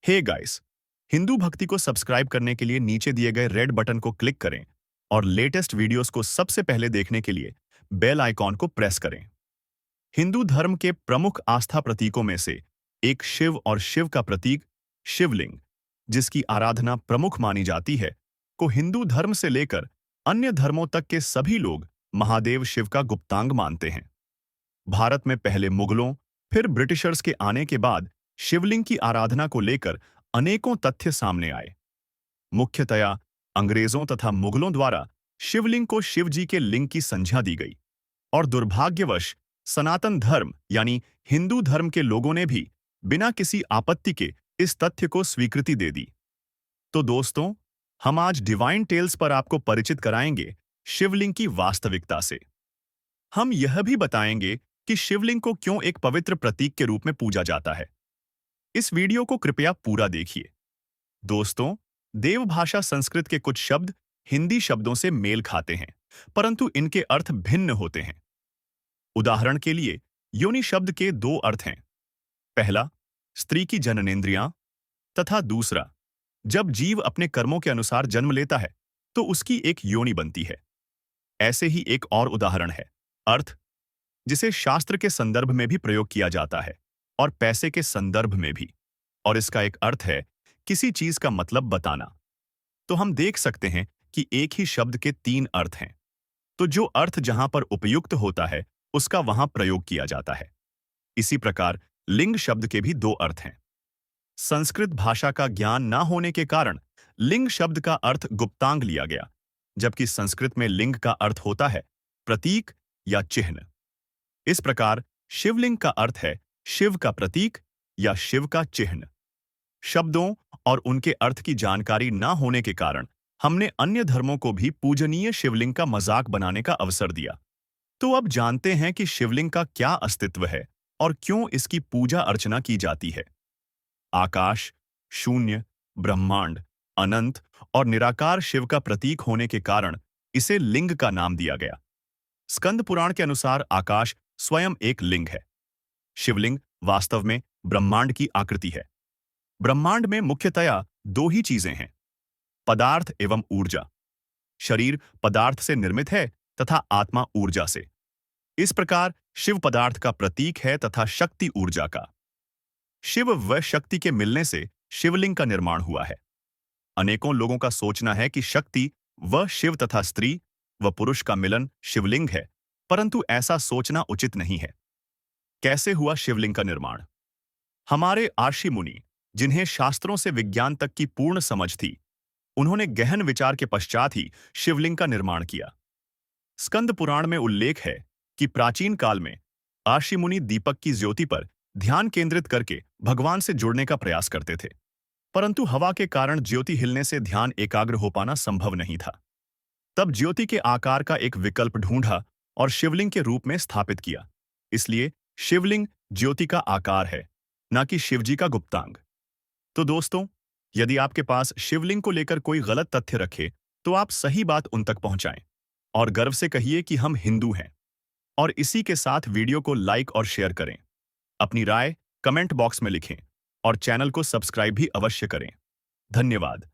Hey guys, Hindu भक्ति को subscribe करने के लिए नीचे दिए गए रेड बटन को क्लिक करें और लेटेस्ट वीडियोस को सबसे पहले देखने के लिए बेल आइकॉन को प्रेस करें। हिंदू धर्म के प्रमुख आस्था प्रतीकों में से एक शिव और शिव का प्रतीक शिवलिंग, जिसकी आराधना प्रमुख मानी जाती है, को हिंदू धर्म से लेकर अन्य धर्मों तक के सभी लोग महादेव शिव का गुप्तांग मानते हैं। भारत में पहले मुगलों, फिर ब्रिटिशर्स के आने के बाद शिवलिंग की आराधना को लेकर अनेकों तथ्य सामने आए। मुख्यतया अंग्रेजों तथा मुगलों द्वारा शिवलिंग को शिव जी के लिंग की संज्ञा दी गई और दुर्भाग्यवश सनातन धर्म यानी हिंदू धर्म के लोगों ने भी बिना किसी आपत्ति के इस तथ्य को स्वीकृति दे दी। तो दोस्तों, हम आज डिवाइन टेल्स पर आपको परिचित कराएंगे शिवलिंग की वास्तविकता से। हम यह भी बताएंगे कि शिवलिंग को क्यों एक पवित्र प्रतीक के रूप में पूजा जाता है। इस वीडियो को कृपया पूरा देखिए। दोस्तों, देवभाषा संस्कृत के कुछ शब्द हिंदी शब्दों से मेल खाते हैं, परंतु इनके अर्थ भिन्न होते हैं। उदाहरण के लिए, योनि शब्द के दो अर्थ हैं। पहला, स्त्री की जननेंद्रियां, तथा दूसरा, जब जीव अपने कर्मों के अनुसार जन्म लेता है तो उसकी एक योनि बनती है। ऐसे ही एक और उदाहरण है अर्थ, जिसे शास्त्र के संदर्भ में भी प्रयोग किया जाता है और पैसे के संदर्भ में भी, और इसका एक अर्थ है किसी चीज का मतलब बताना। तो हम देख सकते हैं कि एक ही शब्द के तीन अर्थ हैं, तो जो अर्थ जहां पर उपयुक्त होता है उसका वहां प्रयोग किया जाता है। इसी प्रकार लिंग शब्द के भी दो अर्थ हैं। संस्कृत भाषा का ज्ञान ना होने के कारण लिंग शब्द का अर्थ गुप्तांग लिया गया, जबकि संस्कृत में लिंग का अर्थ होता है प्रतीक या चिन्ह। इस प्रकार शिवलिंग का अर्थ है शिव का प्रतीक या शिव का चिन्ह। शब्दों और उनके अर्थ की जानकारी ना होने के कारण हमने अन्य धर्मों को भी पूजनीय शिवलिंग का मजाक बनाने का अवसर दिया। तो अब जानते हैं कि शिवलिंग का क्या अस्तित्व है और क्यों इसकी पूजा अर्चना की जाती है। आकाश, शून्य, ब्रह्मांड, अनंत और निराकार शिव का प्रतीक होने के कारण इसे लिंग का नाम दिया गया। स्कंद पुराण के अनुसार आकाश स्वयं एक लिंग है। शिवलिंग वास्तव में ब्रह्मांड की आकृति है। ब्रह्मांड में मुख्यतया दो ही चीजें हैं, पदार्थ एवं ऊर्जा। शरीर पदार्थ से निर्मित है तथा आत्मा ऊर्जा से। इस प्रकार शिव पदार्थ का प्रतीक है तथा शक्ति ऊर्जा का। शिव व शक्ति के मिलने से शिवलिंग का निर्माण हुआ है। अनेकों लोगों का सोचना है कि शक्ति व शिव तथा स्त्री व पुरुष का मिलन शिवलिंग है, परंतु ऐसा सोचना उचित नहीं है। कैसे हुआ शिवलिंग का निर्माण? हमारे आर्षि मुनि, जिन्हें शास्त्रों से विज्ञान तक की पूर्ण समझ थी, उन्होंने गहन विचार के पश्चात ही शिवलिंग का निर्माण किया। स्कंद पुराण में उल्लेख है कि प्राचीन काल में आर्षि मुनि दीपक की ज्योति पर ध्यान केंद्रित करके भगवान से जुड़ने का प्रयास करते थे, परंतु हवा के कारण ज्योति हिलने से ध्यान एकाग्र हो पाना संभव नहीं था। तब ज्योति के आकार का एक विकल्प ढूंढा और शिवलिंग के रूप में स्थापित किया। इसलिए शिवलिंग ज्योति का आकार है, न कि शिवजी का गुप्तांग। तो दोस्तों, यदि आपके पास शिवलिंग को लेकर कोई गलत तथ्य रखे तो आप सही बात उन तक पहुंचाएं और गर्व से कहिए कि हम हिंदू हैं। और इसी के साथ वीडियो को लाइक और शेयर करें। अपनी राय कमेंट बॉक्स में लिखें और चैनल को सब्सक्राइब भी अवश्य करें। धन्यवाद।